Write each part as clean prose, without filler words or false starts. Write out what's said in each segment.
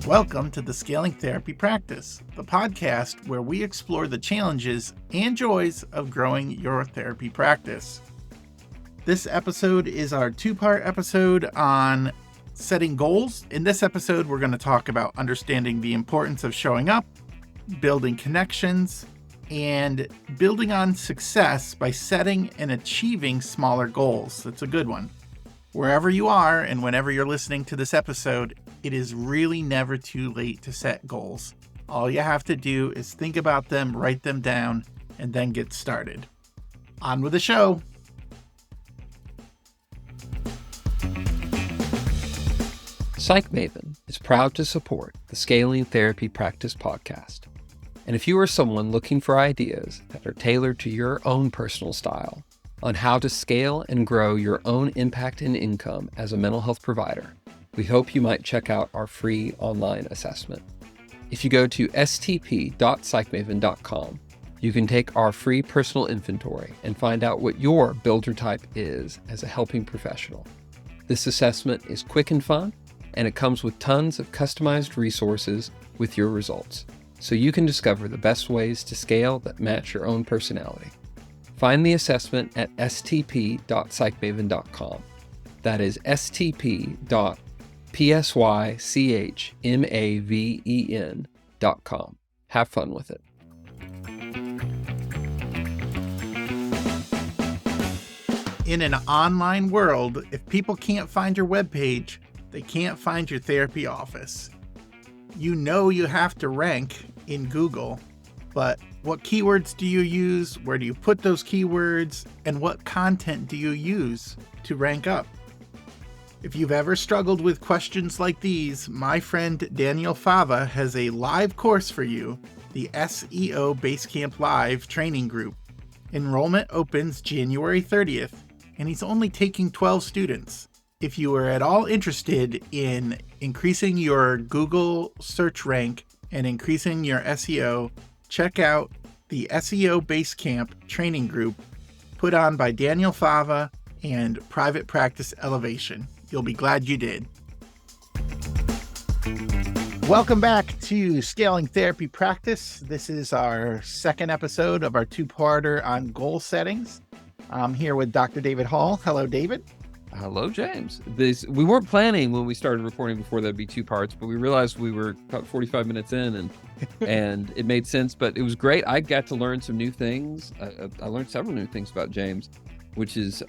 Welcome to the Scaling Therapy Practice, the podcast where we explore the challenges and joys of growing your therapy practice. This episode is our two-part episode on setting goals. In this episode, we're going to talk about understanding the importance of showing up, building connections, and building on success by setting and achieving smaller goals. That's a good one. Wherever you are and whenever you're listening to this episode, it is really never too late to set goals. All you have to do is think about them, write them down, and then get started. On with the show. Psych Maven is proud to support the Scaling Therapy Practice podcast. And if you are someone looking for ideas that are tailored to your own personal style on how to scale and grow your own impact and income as a mental health provider, we hope you might check out our free online assessment. If you go to stp.psychmaven.com, you can take our free personal inventory and find out what your builder type is as a helping professional. This assessment is quick and fun, and it comes with tons of customized resources with your results, so you can discover the best ways to scale that match your own personality. Find the assessment at stp.psychmaven.com. That is stp.psychmaven.com. Have fun with it. In an online world, if people can't find your webpage, they can't find your therapy office. You know you have to rank in Google, but what keywords do you use? Where do you put those keywords? And what content do you use to rank up? If you've ever struggled with questions like these, my friend Daniel Fava has a live course for you, the SEO Basecamp Live training group. Enrollment opens January 30th, and he's only taking 12 students. If you are at all interested in increasing your Google search rank and increasing your SEO, check out the SEO Basecamp training group put on by Daniel Fava and Private Practice Elevation. You'll be glad you did. Welcome back to Scaling Therapy Practice. This is our second episode of our two-parter on goal settings. I'm here with Dr. David Hall. Hello, David. Hello, James. We weren't planning when we started recording before there'd be two parts, but we realized we were about 45 minutes in and it made sense, but it was great. I got to learn some new things. I learned several new things about James, which has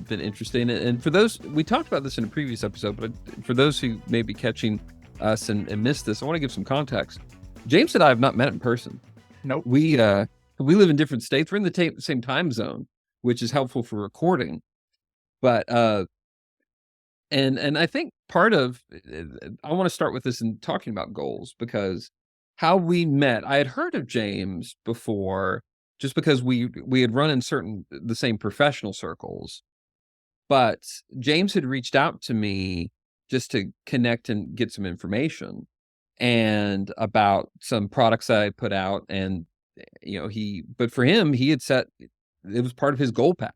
been interesting. And for those, we talked about this in a previous episode, but for those who may be catching us and missed this, I want to give some context. James and I have not met in person. Nope. We live in different states. We're in the same time zone, which is helpful for recording. But, and I think part of, I want to start with this in talking about goals, because how we met, I had heard of James before, just because we had run in the same professional circles, but James had reached out to me just to connect and get some information and about some products that I put out. And, but for him, it was part of his goal path.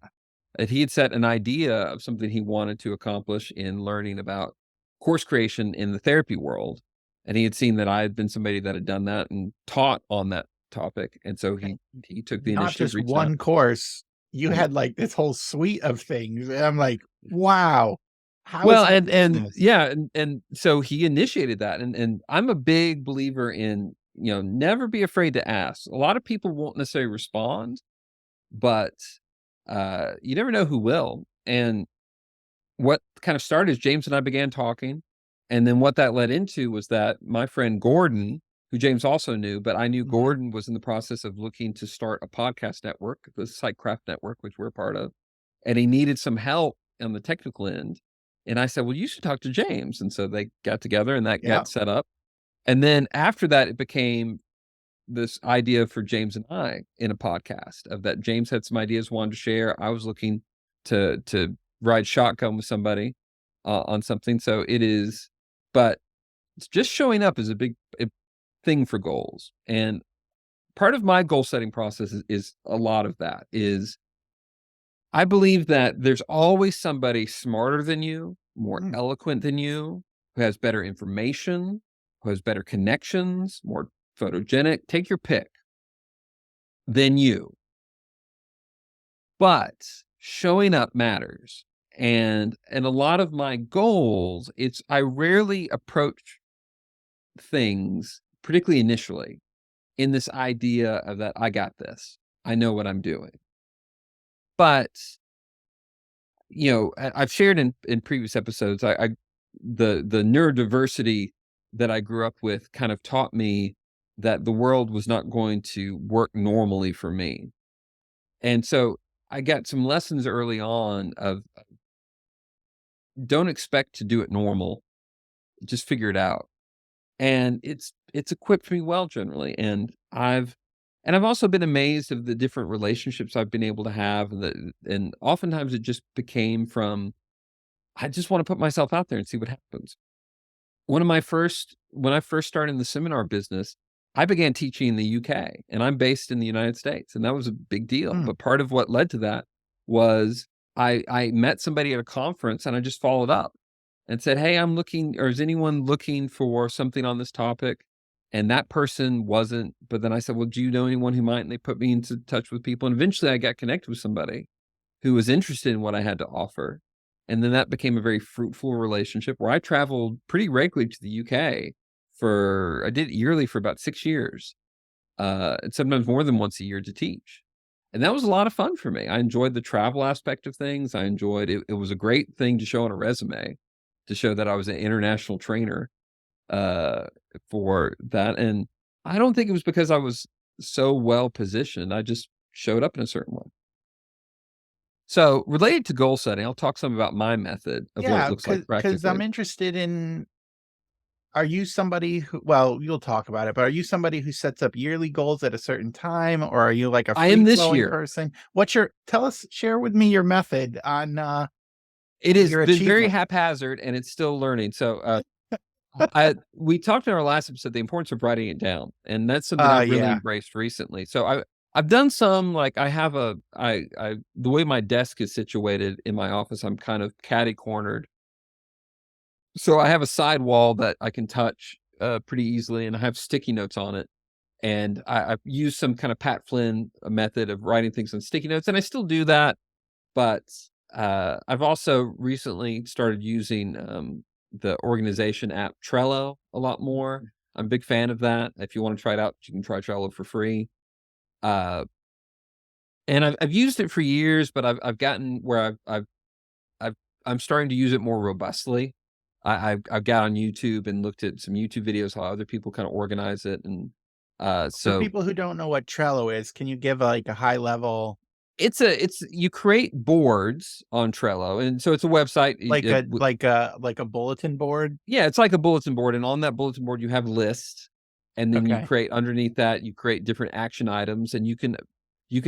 That he had set an idea of something he wanted to accomplish in learning about course creation in the therapy world. And he had seen that I had been somebody that had done that and taught on that topic. And so he took the initiative. Not just one course. You had like this whole suite of things. And I'm like, wow. And so he initiated that. And I'm a big believer in, never be afraid to ask. A lot of people won't necessarily respond, but you never know who will. And what kind of started is James and I began talking. And then what that led into was that my friend Gordon, who James also knew, but I knew Gordon was in the process of looking to start a podcast network, the PsychCraft Network, which we're a part of. And he needed some help on the technical end. And I said, well, you should talk to James. And so they got together and that got set up. And then after that, it became this idea for James and I in a podcast of that. James had some ideas, wanted to share. I was looking to ride shotgun with somebody on something. So it is, but it's just showing up is a big thing for goals. And part of my goal setting process is a lot of that is I believe that there's always somebody smarter than you, more eloquent than you, who has better information, who has better connections, more photogenic, take your pick, than you. But showing up matters. And a lot of my goals, I rarely approach things, particularly initially, in this idea of that I got this. I know what I'm doing. But I've shared in previous episodes, the neurodiversity that I grew up with kind of taught me that the world was not going to work normally for me. And so I got some lessons early on of don't expect to do it normal, just figure it out. And it's equipped me well generally. And I've also been amazed of the different relationships I've been able to have, and oftentimes it just became from I just want to put myself out there and see what happens. When I first started in the seminar business, I began teaching in the UK, and I'm based in the United States, and that was a big deal. But part of what led to that was I met somebody at a conference, and I just followed up and said, "Hey, I'm looking, or is anyone looking for something on this topic?" And that person wasn't. But then I said, "Well, do you know anyone who might?" And they put me into touch with people, and eventually I got connected with somebody who was interested in what I had to offer. And then that became a very fruitful relationship where I traveled pretty regularly to the UK I did it yearly for about 6 years, and sometimes more than once a year to teach. And that was a lot of fun for me. I enjoyed the travel aspect of things. I enjoyed it. It was a great thing to show on a resume to show that I was an international trainer, uh, for that. And I don't think it was because I was so well positioned. I just showed up in a certain way. So, related to goal setting, I'll talk some about my method of what it Yeah, looks like because I'm practically. interested in, are you somebody who, well, you'll talk about it, but are you somebody who sets up yearly goals at a certain time, or are you like a I am free this flowing year. person? Share with me your method on It has your been very achievement. haphazard and it's still learning. So, we talked in our last episode the importance of writing it down, and that's something I've really Yeah. embraced recently. So I've done some, like I have the way my desk is situated in my office, I'm kind of catty cornered. So I have a side wall that I can touch pretty easily, and I have sticky notes on it. And I've used some kind of Pat Flynn method of writing things on sticky notes, and I still do that. But I've also recently started using the organization app Trello a lot more. I'm a big fan of that. If you want to try it out, you can try Trello for free. Uh, and I've used it for years, but I've gotten where I've I'm starting to use it more robustly. I've got on YouTube and looked at some YouTube videos how other people kind of organize it, and For so people who don't know what Trello is, can you give like a high level, it's you create boards on Trello, and so it's a website. like a bulletin board? Yeah, it's like a bulletin board, and on that bulletin board you have lists, and then you Okay. create underneath that you create different action items, and you can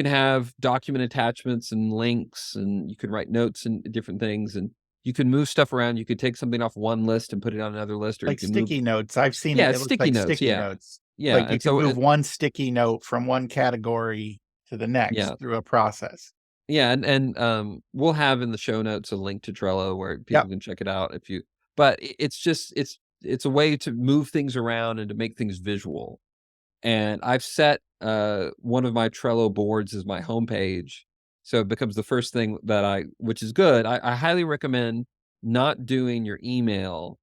have document attachments and links, and you can write notes and different things, and you can move stuff around. You could take something off one list and put it on another list, or you Like can move. sticky notes. I've seen Yeah, it. It it's looks sticky like notes. sticky Yeah, notes. yeah, Like you and can so move one sticky note from one category to the yeah. next through a process. Yeah, and we'll have in the show notes a link to Trello where Yep. people can check it out if you but it's just it's a way to move things around and to make things visual. And I've set one of my Trello boards as my homepage. So it becomes the first thing that which is good. I highly recommend not doing your email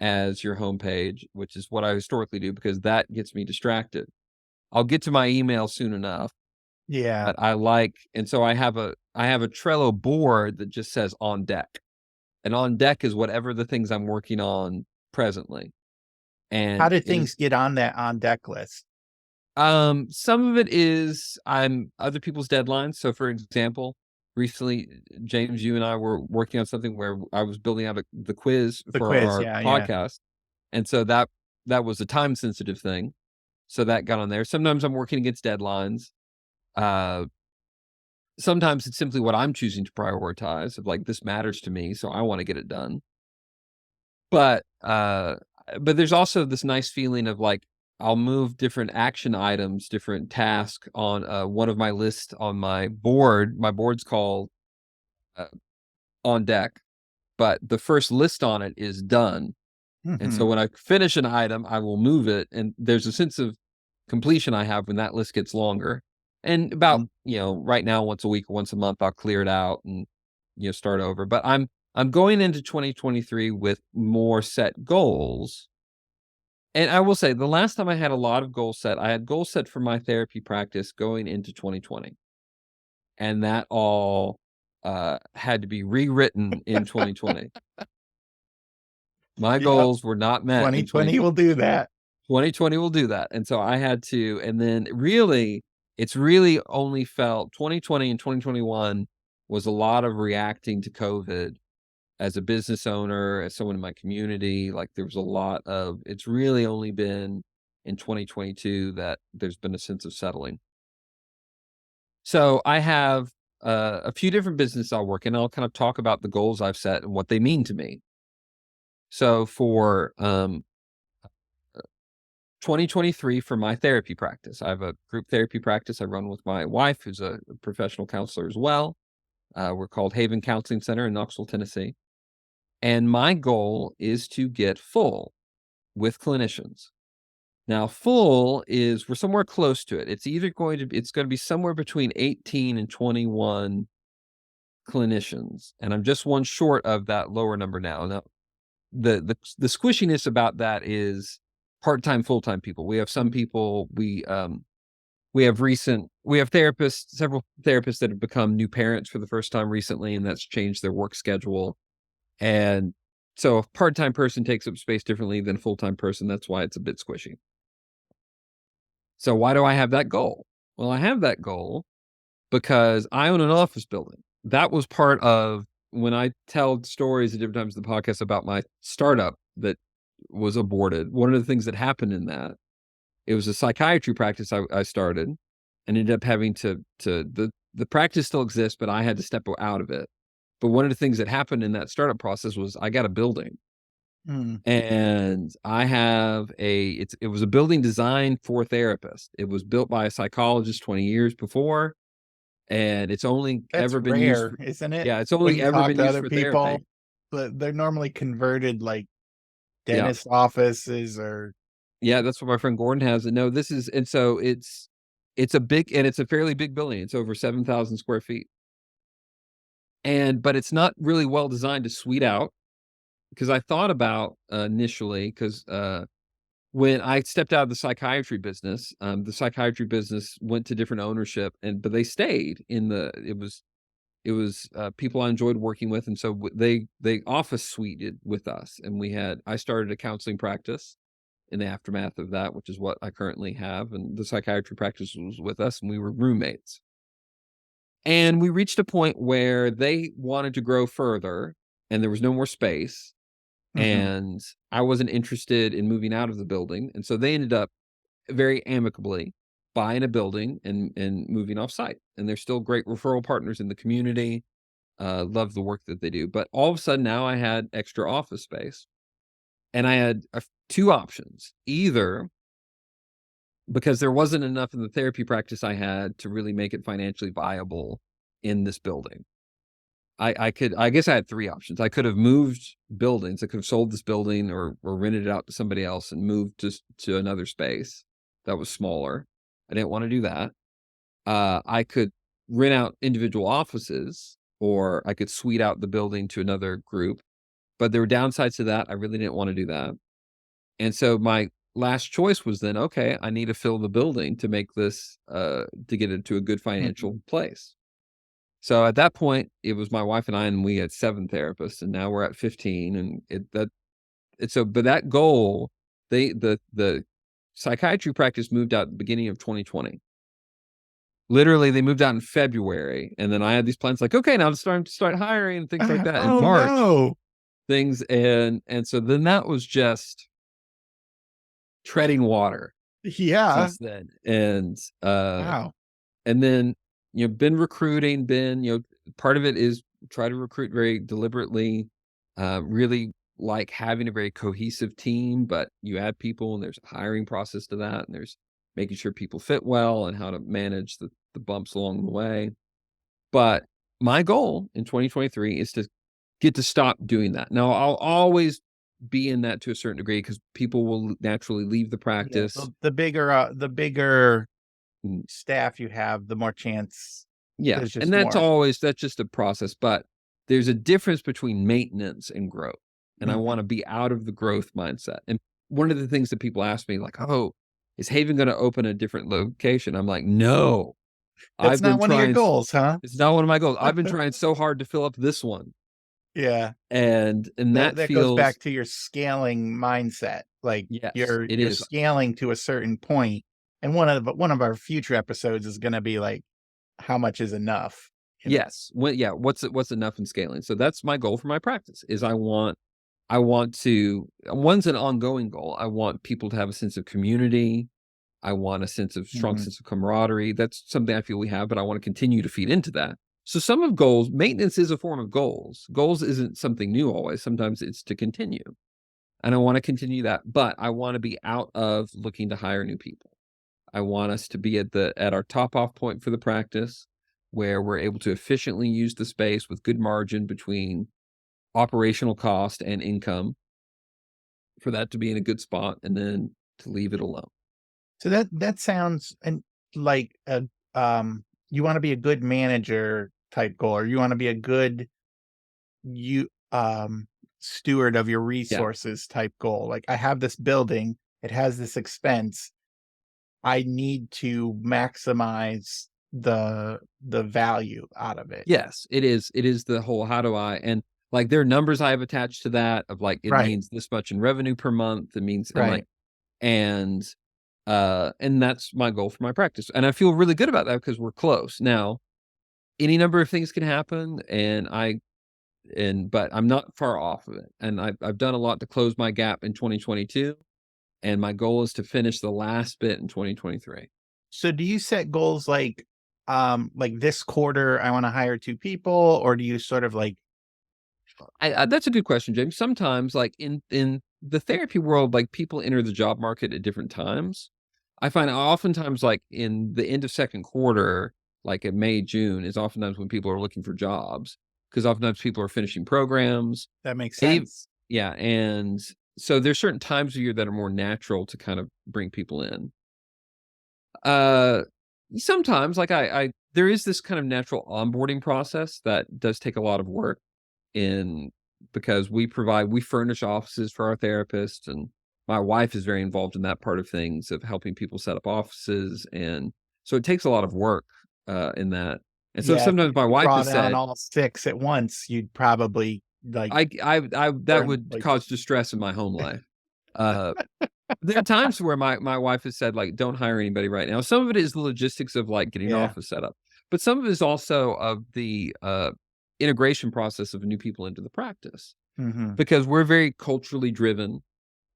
as your homepage, which is what I historically do because that gets me distracted. I'll get to my email soon enough. Yeah. But and so I have a Trello board that just says on deck. And on deck is whatever the things I'm working on presently. How And did things get on that on deck list? some of it is I'm other people's deadlines. So for example, recently James, you and I were working on something where I was building out the quiz The for quiz. our Yeah. Yeah. podcast. And so that was a time sensitive thing. So that got on there. Sometimes I'm working against deadlines. Uh Sometimes it's simply what I'm choosing to prioritize of like, this matters to me, so I wanna get it done. But, but there's also this nice feeling of like, I'll move different action items, different tasks on, one of my lists on my board. My board's called, uh, On Deck, but the first list on it is done. And so when I finish an item, I will move it. And there's a sense of completion I have when that list gets longer. And about, right now, once a week, once a month, I'll clear it out and, start over. But I'm going into 2023 with more set goals. And I will say the last time I had a lot of goals set, I had goals set for my therapy practice going into 2020. And that all had to be rewritten in 2020. My goals were not met in 2020 will do that. 2020 will do that. And so I had to, and then really, it's really only felt 2020 and 2021 was a lot of reacting to COVID as a business owner, as someone in my community. Like there was a lot of, it's really only been in 2022 that there's been a sense of settling. So I have a few different businesses I'll work in. I'll kind of talk about the goals I've set and what they mean to me. So for 2023 for my therapy practice, I have a group therapy practice I run with my wife, who's a professional counselor as well. We're called Haven Counseling Center in Knoxville, Tennessee. And my goal is to get full with clinicians. Now, full is, we're somewhere close to it. It's going to be somewhere between 18 and 21 clinicians. And I'm just one short of that lower number now. Now, the squishiness about that is part-time, full-time people. We have some people, we have therapists, several therapists that have become new parents for the first time recently, and that's changed their work schedule. And so a part-time person takes up space differently than a full-time person. That's why it's a bit squishy. So why do I have that goal? Well, I have that goal because I own an office building. That was part of when I tell stories at different times in the podcast about my startup that was aborted. One of the things that happened in that, it was a psychiatry practice I started and ended up having the practice still exists, but I had to step out of it. But one of the things that happened in that startup process was I got a building. And I have it was a building designed for therapists. It was built by a psychologist 20 years before. And it's only ever been rare, used, isn't it? Yeah, it's only ever been used for therapy. But they're normally converted like dentist offices or. Yeah, that's what my friend Gordon has. And no, this is, and so it's a fairly big building. It's over 7,000 square feet. But it's not really well designed to suite out, because I thought about initially, because when I stepped out of the psychiatry business went to different ownership, but they stayed in it was people I enjoyed working with. And so they office suited with us. And I started a counseling practice in the aftermath of that, which is what I currently have. And the psychiatry practice was with us, and we were roommates. And we reached a point where they wanted to grow further and there was no more space. And I wasn't interested in moving out of the building. And so they ended up very amicably buying a building and moving off site. And they're still great referral partners in the community. Love the work that they do. But all of a sudden now I had extra office space, and I had two options. Either because there wasn't enough in the therapy practice I had to really make it financially viable in this building. I guess I had three options. I could have moved buildings. I could have sold this building or rented it out to somebody else and moved to another space that was smaller. I didn't want to do that. I could rent out individual offices, or I could suite out the building to another group. But there were downsides to that. I really didn't want to do that. And so my last choice was then, okay, I need to fill the building to make this, to get it to a good financial place. So at that point, it was my wife and I, and we had 7 therapists, and now we're at 15. But that goal, the psychiatry practice moved out at the beginning of 2020. Literally, they moved out in February, and then I had these plans like, okay, now it's time to start hiring and things like that in March. No. Things, and so then that was just treading water. Yeah. Since then. And wow. And then, been recruiting, part of it is try to recruit very deliberately, really like having a very cohesive team, but you add people and there's a hiring process to that. And there's making sure people fit well and how to manage the bumps along the way. But my goal in 2023 is to get to stop doing that. Now, I'll always be in that to a certain degree because people will naturally leave the Yeah, practice. so the bigger Mm. staff you have, the more chance Yeah, there's and just that's more. just a process, but there's a difference between maintenance and growth, and I Mhm. wanna be out of the growth mindset, and one of the things that people ask me like, "Oh, is Haven gonna open a different location?" I'm like, "No, That's I've not been one of your trying s goals, huh? it's not one of my goals. I've been trying so hard to fill up this one." Yeah. And that That goes feels back to your scaling mindset. Like yes, it you're is. scaling to a certain point, and one of our future episodes is gonna be like, how much is enough, you know? Yes. What's enough in scaling? So that's my goal for my practice is I want to one's an ongoing goal. I want people to have a sense of community. I want a strong Mhm. sense of camaraderie. That's something I feel we have, but I want to continue to feed into that. So some of goals, maintenance is a form of goals. Goals isn't something new always. Sometimes it's to continue. And I want to continue that, but I want to be out of looking to hire new people. I want us to be at our top off point for the practice where we're able to efficiently use the space with good margin between operational cost and income for that to be in a good spot and then to leave it alone. So that sounds and like a you wanna be a good manager type goal, or you wanna be a good you steward of your Yeah. resources type goal. Like, I have this building, it has this expense. I need to maximize the value out of it. Yes, it is. It is the whole how do I and like there are numbers I have attached to that of like it Right, means this much in revenue per month. It means and like right. and and that's my goal for my practice. And I feel really good about that because we're close. Now, any number of things can happen but I'm not far off of it. And I've done a lot to close my gap in 2022 and my goal is to finish the last bit in 2023. So do you set goals like this quarter I wanna hire 2 people, or do you sort of like I that's a good question, James. Sometimes, like in the therapy world, like people enter the job market at different times. I find oftentimes, like in the end of second quarter, like in May, June, is oftentimes when people are looking for jobs because oftentimes people are finishing programs. that makes And sense? yeah, and so there's certain times of year that are more natural to kind of bring people in. Uh, sometimes, like there is this kind of natural onboarding process that does take a lot of work in because we furnish offices for our therapists and my wife is very involved in that part of things of helping people set up offices and so it takes a lot of work in that and so Yeah, sometimes if my you wife brought has on said all 6 at once, you'd probably, like, I that burn the would place cause down. distress in my home life uh there are times where my wife has said like don't hire anybody right now. Some of it is the logistics of like getting an Yeah. office set up but some of it is also of the integration process of new people into the practice Mhm. because we're very culturally driven,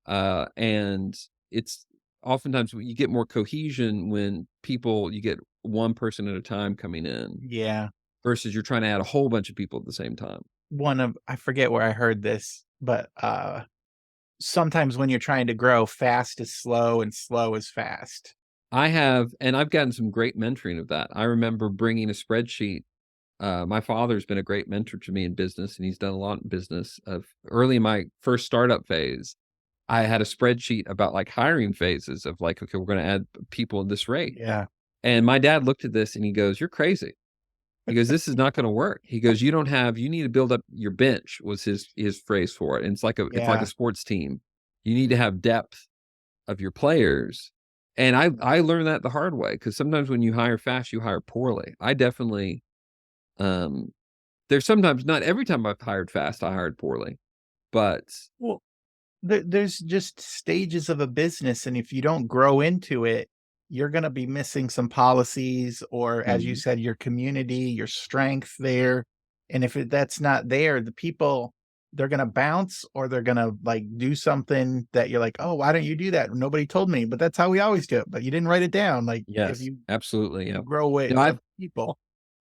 and it's oftentimes you get more cohesion when you get one person at a time coming in Yeah. versus you're trying to add a whole bunch of people at the same time. One of I forget where I heard this, but, sometimes when you're trying to grow, fast is slow and slow is fast. And I've gotten some great mentoring of that. I remember bringing a spreadsheet. My father's been a great mentor to me in business, and he's done a lot in business. Of early in my first startup phase, I had a spreadsheet about like hiring phases of like, okay, we're going to add people at this rate. Yeah. And my dad looked at this and he goes, "You're crazy." He goes, "This is not going to work." He goes, you need to build up your bench," was his phrase for it. And it's like a Yeah. sports team. You need to have depth of your players. And I learned that the hard way because sometimes when you hire fast, you hire poorly. I definitely um there's sometimes not every time I've hired fast, I hired poorly. But Well, there's just stages of a business, and if you don't grow into it, you're gonna be missing some policies or, as you mm, said, your community, your strength there, and if that's not there, the people, they're gonna bounce or they're gonna, like, do something that you're like, "Oh, why don't you do that? Nobody told me, but that's how we always do it, but you didn't write it down." Like, if yes, you absolutely. Yeah. grow You with know, of I've people.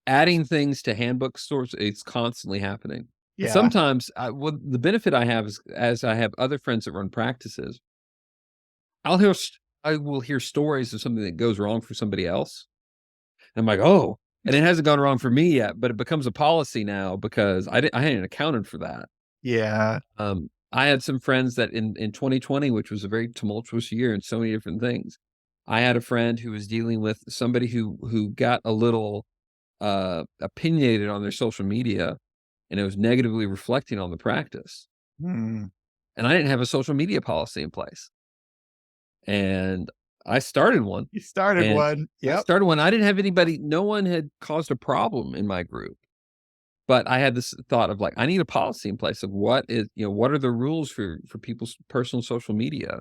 adding things to handbook stores, it's constantly happening. And Yeah. sometimes the benefit I have is as I have other friends that run practices, I'll hear I will hear stories of something that goes wrong for somebody else. And I'm like, oh, and it hasn't gone wrong for me yet, but it becomes a policy now because I hadn't accounted for that. Yeah. Um, I had some friends that in 2020, which was a very tumultuous year and so many different things, I had a friend who was dealing with somebody who got a little opinionated on their social media, and it was negatively reflecting on the practice. Hmm. And I didn't have a social media policy in place. And I started one. You started And one. I Yep. started one. I didn't have anybody, no one had caused a problem in my group. But I had this thought of like, I need a policy in place of what is, what are the rules for people's personal social media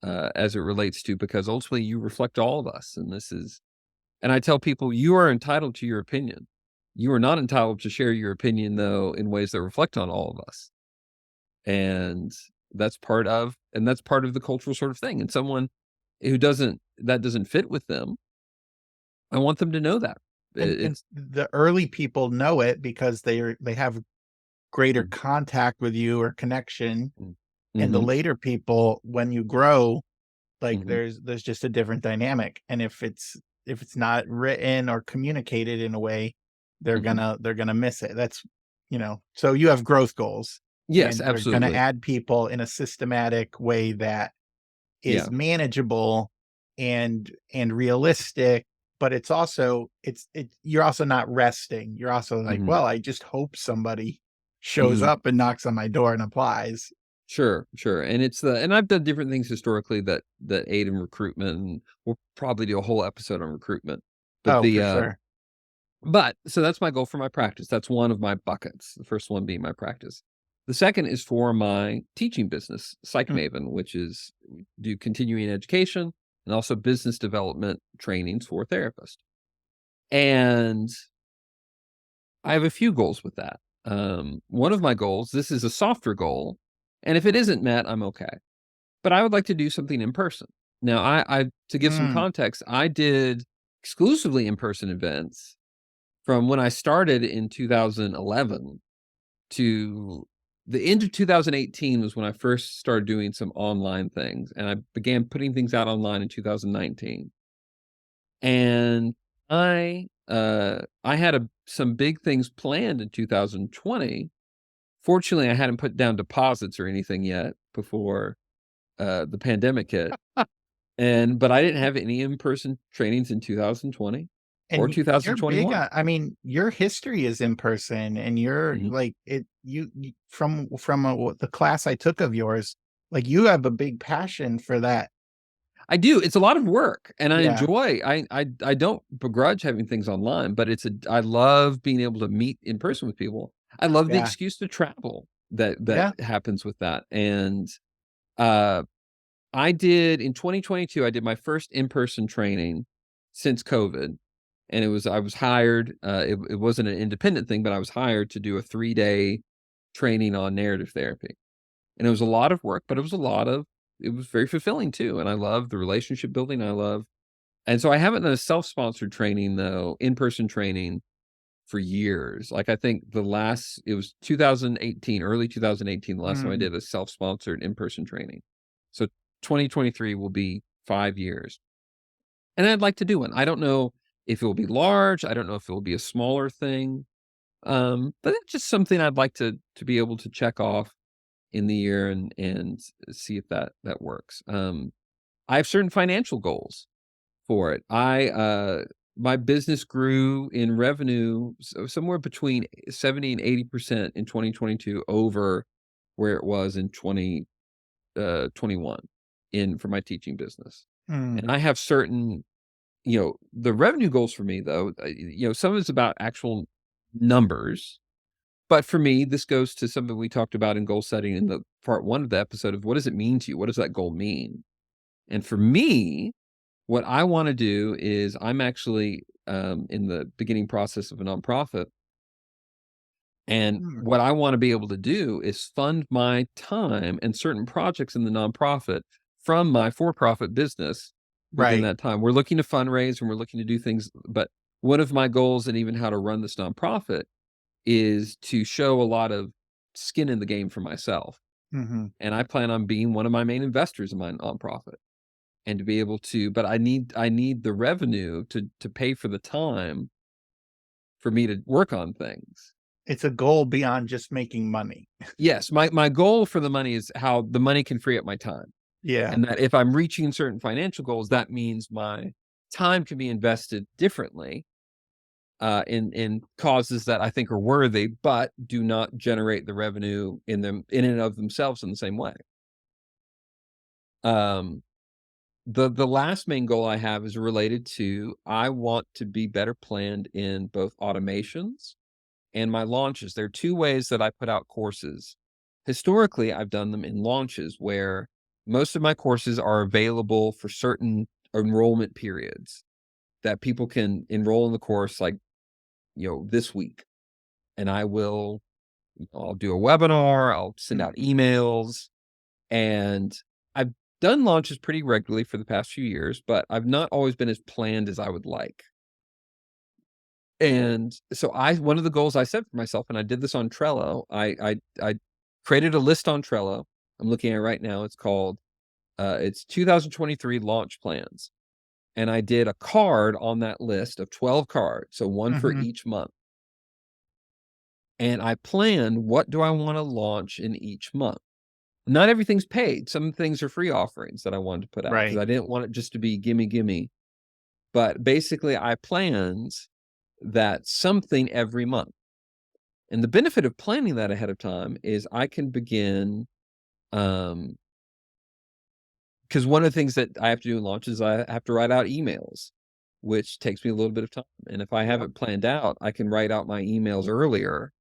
as it relates to, because ultimately you reflect all of us. And I tell people, you are entitled to your opinion. You are not entitled to share your opinion, though, in ways that reflect on all of us. And that's part of the cultural sort of thing. And someone who that doesn't fit with them, I want them to know that. And the early people know it because they have greater contact with you or connection. And the Mhm, later people, when you grow, like mhm, there's just a different dynamic. And if it's not written or communicated in a way, mhm. they're gonna miss it. That's, so you have growth goals, Yes, and you're gonna absolutely. add people in a systematic way that Yeah. is manageable and realistic, but it's also you're also not resting. You're also like, Mhm, well, I just hope somebody shows mhm. up and knocks on my door and applies. Sure, sure. And I've done different things historically that aid in recruitment, and we'll probably do a whole episode on recruitment. But Oh, for sure. so that's my goal for my practice. That's one of my buckets. The first one being my practice. The second is for my teaching business, Psych Mm. Maven, which is do continuing education and also business development trainings for therapists. And I have a few goals with that. One of my goals, this is a softer goal, and if it isn't met, I'm okay. But I would like to do something in person. Now, I to give some Mm. context, I did exclusively in-person events from when I started in 2011 to the end of 2018 was when I first started doing some online things, and I began putting things out online in 2019. And I had some big things planned in 2020. Fortunately, I hadn't put down deposits or anything yet before the pandemic hit. But I didn't have any in-person trainings in 2020 And or you're big 2021. on, I mean, your history is in person, and you're Mhm. like from the class I took of yours, like you have a big passion for that. I do. It's a lot of work, and I Yeah. enjoy. I don't begrudge having things online, but I love being able to meet in person with people. I love the Yeah. excuse to travel that Yeah. happens with that. And uh, I did in 2022. I did my first in person training since COVID, and I was hired. It wasn't an independent thing, but I was hired to do a 3-day training on narrative therapy. And it was a lot of work, but it was very fulfilling too. And I love the relationship building. And so I haven't done a self-sponsored training though, in-person training for years. Like I think it was 2018, early 2018, the last time I Mm. did a self-sponsored in-person training. So 2023 will be 5 years. And I'd like to do one. I don't know if it will be large. I don't know if it will be a smaller thing. But it's just something I'd like to be able to check off in the year and see if that works. I have certain financial goals for it. My business grew in revenue somewhere between 70 and 80% in 2022 over where it was in 2021 in for my teaching business. Mm. And I have certain, the revenue goals for me though, some of it's about actual numbers. But for me, this goes to something we talked about in goal setting in the part 1 of the episode of what does it mean to you? What does that goal mean? And for me, what I wanna do is I'm actually, in the beginning process of a nonprofit, and Mm. what I wanna be able to do is fund my time and certain projects in the nonprofit from my for-profit business within Right. that time. We're looking to fundraise and we're looking to do things, but one of my goals and even how to run this nonprofit is to show a lot of skin in the game for myself. Mhm. And I plan on being one of my main investors in my nonprofit and to be able to, but I need the revenue to pay for the time for me to work on things. It's a goal beyond just making money. Yes, my goal for the money is how the money can free up my time. Yeah. And that if I'm reaching certain financial goals, that means my time can be invested differently in causes that I think are worthy, but do not generate the revenue in and of themselves in the same way. The last main goal I have is related to I want to be better planned in both automations and my launches. There are two ways that I put out courses. Historically, I've done them in launches where most of my courses are available for certain enrollment periods that people can enroll in the course like, this week. And I'll do a webinar, I'll send out emails, and I've done launches pretty regularly for the past few years, but I've not always been as planned as I would like. And so one of the goals I set for myself, and I did this on Trello, I created a list on Trello. I'm looking at it right now. It's called, it's 2023 launch plans. And I did a card on that list of 12 cards, so one for each month. And I planned, what do I want to launch in each month? Not everything's paid. Some things are free offerings that I wanted to put out because I didn't want it just to be gimme. But basically, I planned that something every month. And the benefit of planning that ahead of time is I can begin, because one of the things that I have to do in launches, I have to write out emails, which takes me a little bit of time. And if I have it planned out, I can write out my emails earlier.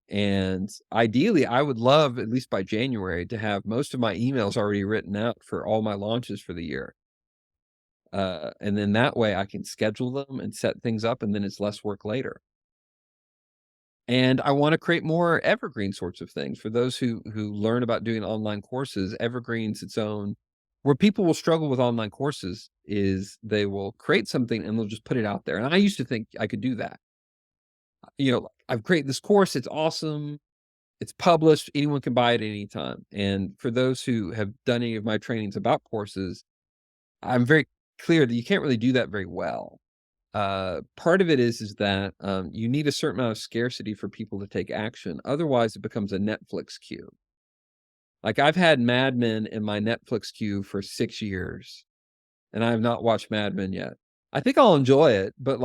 And ideally, I would love, at least by January, to have most of my emails already written out for all my launches for the year. And then that way I can schedule them and set things up, and then it's less work later. And I want to create more evergreen sorts of things. For those who learn about doing online courses, evergreen's its own, where people will struggle with online courses is they will create something and they'll just put it out there. And I used to think I could do that. I've created this course, it's awesome, it's published, anyone can buy it at any time. And for those who have done any of my trainings about courses, I'm very clear that you can't really do that very well. Part of it is that you need a certain amount of scarcity for people to take action. Otherwise, it becomes a Netflix queue. Like I've had Mad Men in my Netflix queue for 6 years, and I have not watched Mad Men yet. I think I'll enjoy it, but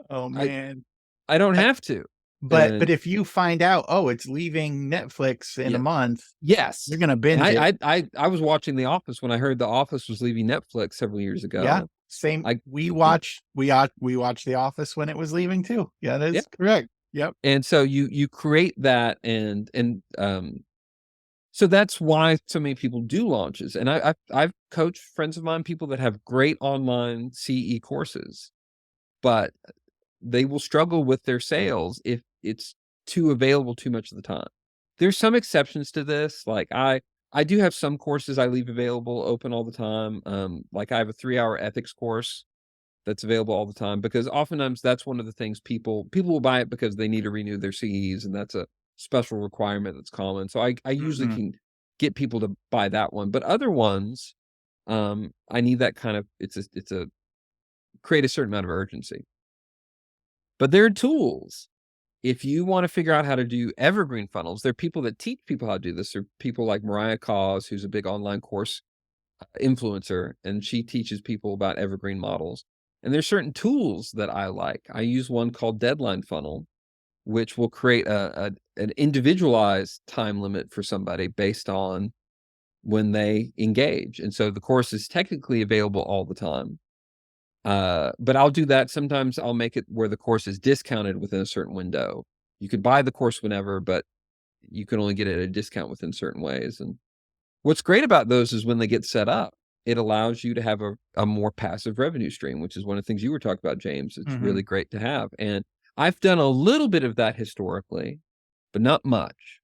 Oh man. I don't have to. But if you find out, it's leaving Netflix in a month, yes, you're gonna binge it. I was watching The Office when I heard The Office was leaving Netflix several years ago. Yeah, same. We watched The Office when it was leaving too. Yeah, that is correct. Yep. And so you create that, and so that's why so many people do launches. And I've coached friends of mine, people that have great online CE courses, but they will struggle with their sales if it's too available too much of the time. There's some exceptions to this. Like I do have some courses I leave available open all the time. Like I have a 3-hour ethics course that's available all the time, because oftentimes that's one of the things people will buy it because they need to renew their CEs, and that's a special requirement that's common. So I usually can get people to buy that one, but other ones, I need that kind of, it's a create a certain amount of urgency. But there are tools. If you want to figure out how to do evergreen funnels, there are people that teach people how to do this. There are people like Mariah Cause, who's a big online course influencer, and she teaches people about evergreen models. And there's certain tools that I like. I use one called Deadline Funnel, which will create an individualized time limit for somebody based on when they engage. And so the course is technically available all the time. But I'll do that. Sometimes I'll make it where the course is discounted within a certain window. You could buy the course whenever, but you can only get it at a discount within certain ways. And what's great about those is when they get set up, it allows you to have a more passive revenue stream, which is one of the things you were talking about, James. It's really great to have. And I've done a little bit of that historically, but not much.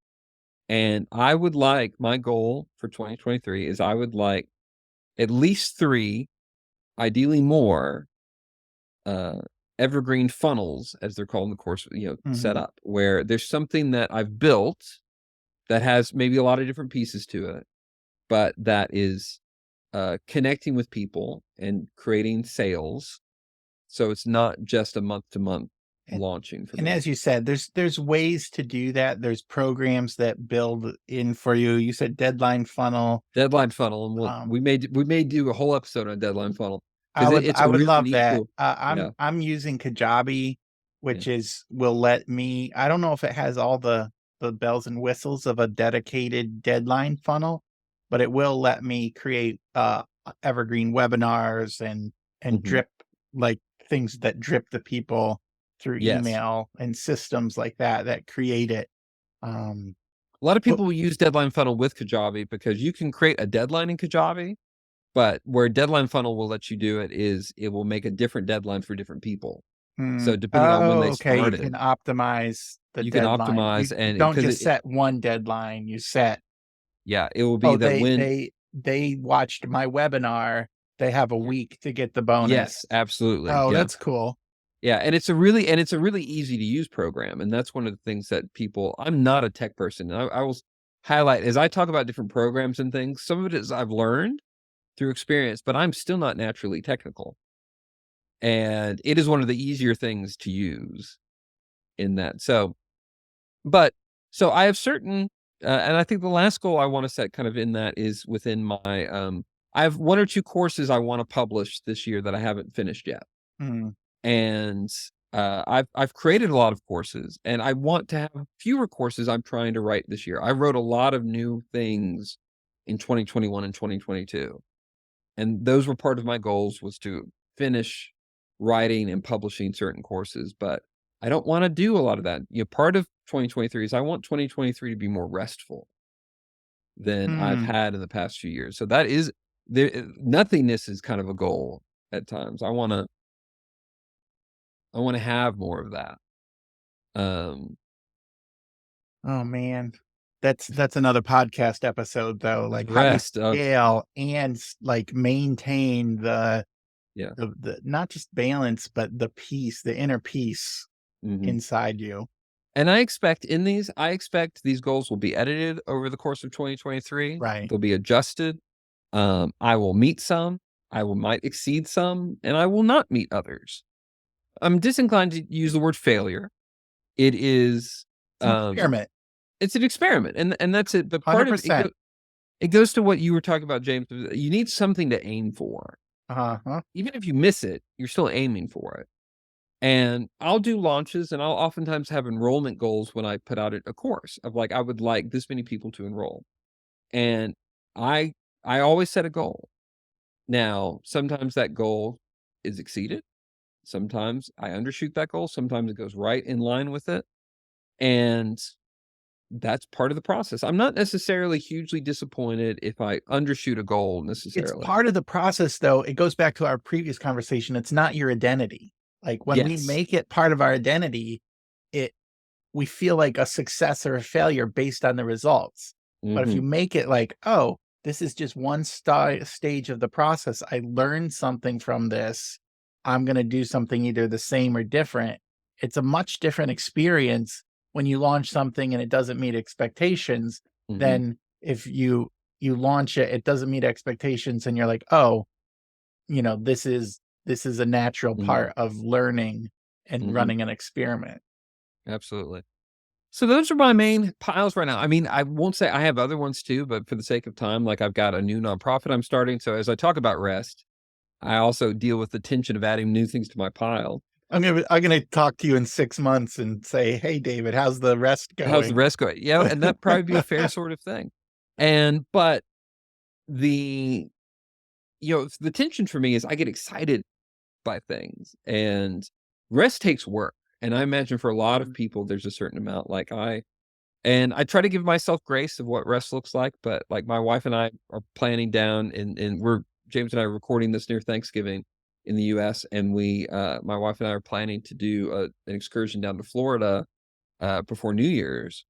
And I would like, my goal for 2023 is I would like at least 3, ideally more, evergreen funnels, as they're called in the course, set up, where there's something that I've built that has maybe a lot of different pieces to it, but that is connecting with people and creating sales. So it's not just a month to month launching for And me. as you said, there's ways to do that. There's programs that build in for you. You said Deadline Funnel. Deadline Funnel, and we may do a whole episode on Deadline Funnel because it's I a would really love neat that. tool. Yeah, I'm using Kajabi, yeah. which will let me. I don't know if it has all the bells and whistles of a dedicated deadline funnel, but it will let me create evergreen webinars and Mhm. drip, like, things that drip the people through Yes. email and systems like that create it. Um, A lot of but people will use Deadline Funnel with Kajabi because you can create a deadline in Kajabi, but where Deadline Funnel will let you do it is it will make a different deadline for different people. So depending on when oh, they okay. You can started, optimize the you can deadline. optimize, You and don't because just set one deadline. You set, yeah, it will be oh, that when they watched my webinar. They have a week to get the bonus. yes, absolutely. Oh, Yeah. that's cool. Yeah, and it's a really easy to use program, and that's one of the things that people. I'm not a tech person. I will highlight as I talk about different programs and things. Some of it is I've learned through experience, but I'm still not naturally technical, and it is one of the easier things to use in that. So I have certain, and I think the last goal I want to set kind of in that is within my. I have 1 or 2 courses I want to publish this year that I haven't finished yet. Mm, And I've created a lot of courses, and I want to have fewer courses I'm trying to write this year. I wrote a lot of new things in 2021 and 2022, and those were part of my goals was to finish writing and publishing certain courses. But I don't want to do a lot of that. Part of 2023 is I want 2023 to be more restful than I've mm. had in the past few years. So that is there. Nothingness is kind of a goal at times. I want to have more of that. Um, Oh man, that's another podcast episode though. Like, how do you rest of scale and like maintain yeah. the not just balance, but the peace, the inner peace Mhm. inside you? And I expect these goals will be edited over the course of 2023. Right. They'll be adjusted. I will meet some, might exceed some, and I will not meet others. I'm disinclined to use the word failure. It is, It's an um, experiment. it's an experiment, and that's it. But part of it 100%. it goes to what you were talking about, James. You need something to aim for. Uh-huh. Even if you miss it, you're still aiming for it. And I'll do launches, and I'll oftentimes have enrollment goals when I put out a course of like, I would like this many people to enroll. And I I always set a goal. Now, sometimes that goal is exceeded. Sometimes I undershoot that goal. Sometimes it goes right in line with it. And that's part of the process. I'm not necessarily hugely disappointed if I undershoot a goal It's necessarily. part of the process, though. It goes back to our previous conversation. It's not your identity. Like, when we Yes. make it part of our identity, it we feel like a success or a failure based on the results. But if you Mhm. make it like, oh, this is just one stage of the process. I learned something from this. I'm going to do something either the same or different. It's a much different experience when you launch something and it doesn't meet expectations Mhm. than if you launch it, it doesn't meet expectations, and you're like, oh, this is a natural Mhm. part of learning and Mhm. running an experiment. Absolutely. So those are my main piles right now. I mean, I won't say I have other ones too, but for the sake of time, like I've got a new nonprofit I'm starting. So as I talk about rest, I also deal with the tension of adding new things to my pile. I'm gonna talk to you in 6 months and say, "Hey, David, how's the rest How's the going?" rest going? Yeah, and that probably be a fair sort of thing. But the the tension for me is I get excited by things, and rest takes work. And I imagine for a lot of people, there's a certain amount. And I try to give myself grace of what rest looks like, but, like, my wife and I are planning down and we're James and I are recording this near Thanksgiving in the US, and my wife and I are planning to do an excursion down to Florida, before New Year's,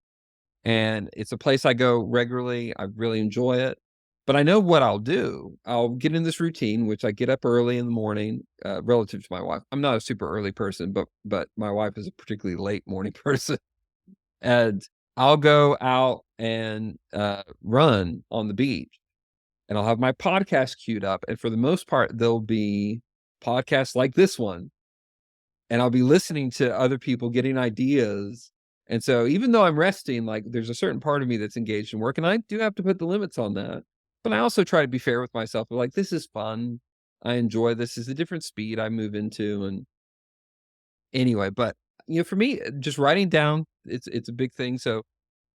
and it's a place I go regularly, I really enjoy it, but I know what I'll do. I'll get in this routine, which I get up early in the morning, relative to my wife. I'm not a super early person, but my wife is a particularly late morning person. And I'll go out and, run on the beach, and I'll have my podcast queued up, and for the most part, there'll be podcasts like this one, and I'll be listening to other people getting ideas. And so even though I'm resting, like there's a certain part of me that's engaged in work, and I do have to put the limits on that. But I also try to be fair with myself. Like, this is fun. I enjoy this. Is a different speed I move into. And anyway, for me, just writing down, it's a big thing. So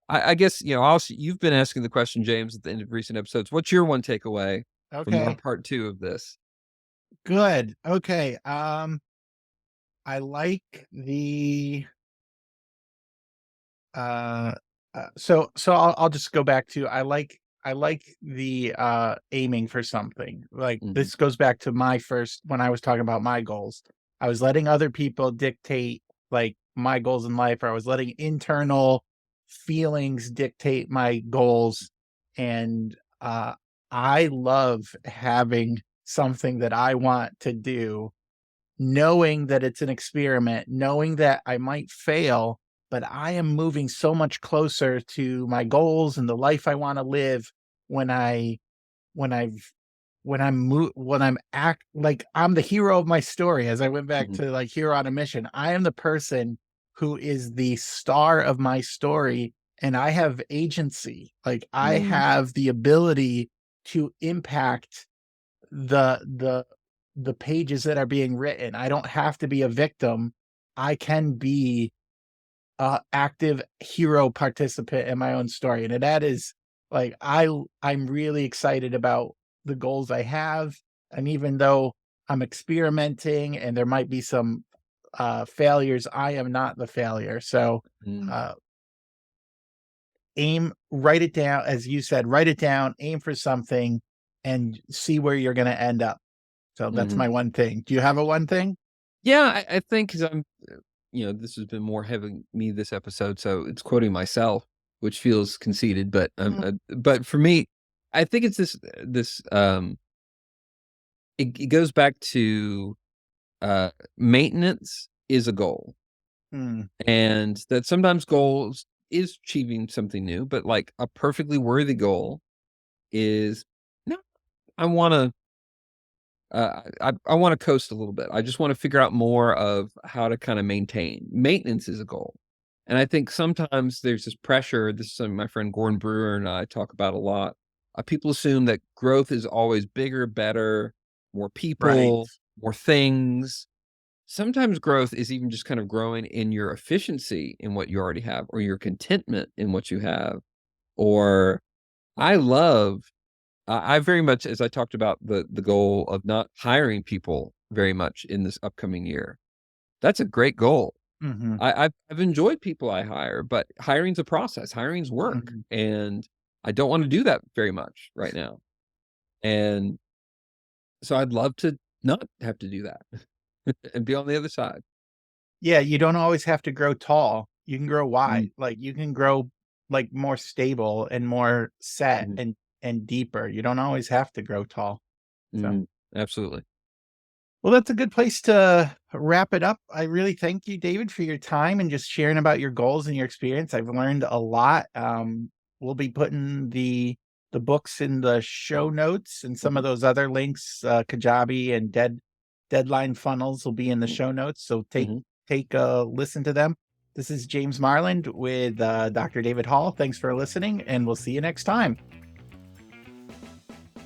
I guess, also, you've been asking the question, James, at the end of recent episodes. What's your one takeaway from our Okay. part 2 of this? Good. Okay. I like the so I'll just go back to I like the aiming for something. Like, Mhm. this goes back to my first, when I was talking about my goals. I was letting other people dictate like my goals in life, or I was letting internal feelings dictate my goals. And I love having something that I want to do, knowing that it's an experiment, knowing that I might fail, but I am moving so much closer to my goals and the life I want to live when when I've when I'm act like I'm the hero of my story. As I went back Mhm. to like hero on a mission, I am the person who is the star of my story, and I have agency. Like, I Mhm. have the ability to impact the the pages that are being written. I don't have to be a victim. I can be a active hero participant in my own story. And that is like, I'm really excited about the goals I have. And even though I'm experimenting and there might be some failures, I am not the failure. So Mhm. uh write it down, as you said, write it down, aim for something, and see where you're going to end up. So that's Mhm. my one thing. Do you have a one thing? Yeah, I think, 'cause this has been more having me this episode, so it's quoting myself, which feels conceited, Mm, but for me, I think it's it goes back to, maintenance is a goal, mm, and that sometimes goals is achieving something new, but, like, a perfectly worthy goal is, "No, I wanna I wanna coast a little bit. I just wanna figure out more of how to kinda maintain." Maintenance is a goal. And I think sometimes there's this pressure, this is something my friend Gordon Brewer and I talk about a lot. People assume that growth is always bigger, better, more right. people, more things. Sometimes growth is even just kind of growing in your efficiency in what you already have, or your contentment in what you have. Or I love I very much, as I talked about the goal of not hiring people very much in this upcoming year. That's a great goal. Mhm, I've enjoyed people I hire, but hiring's a process, hiring's work, mhm. and I don't wanna do that very much right now. And so I'd love to not have to do that and be on the other side. Yeah, you don't always have to grow tall. You can grow Mm, wide. Like, you can grow, like, more stable and more set mhm, and deeper. You don't always have to grow tall. So, mhm, absolutely. well, that's a good place to wrap it up. I really thank you, David, for your time and just sharing about your goals and your experience. I've learned a lot. We'll be putting the books in the show notes, and some of Mhm, those other links, Kajabi and Deadline Funnels will be in the mm, show notes. So mhm. take a listen to them. This is James Marland with Dr. David Hall. Thanks for listening, and we'll see you next time.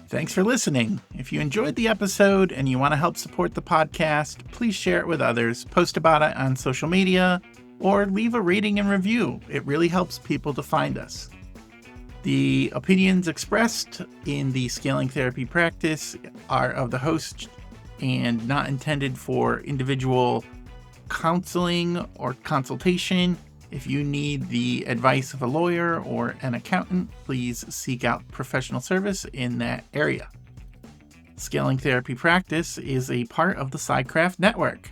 Thanks for listening. If you enjoyed the episode and you want to help support the podcast, please share it with others, post about it on social media, or leave a rating and review. It really helps people to find us. The opinions expressed in the scaling therapy practice are of the host and not intended for individual counseling or consultation. If you need the advice of a lawyer or an accountant, please seek out professional service in that area. Scaling Therapy Practice is a part of the SciCraft Network.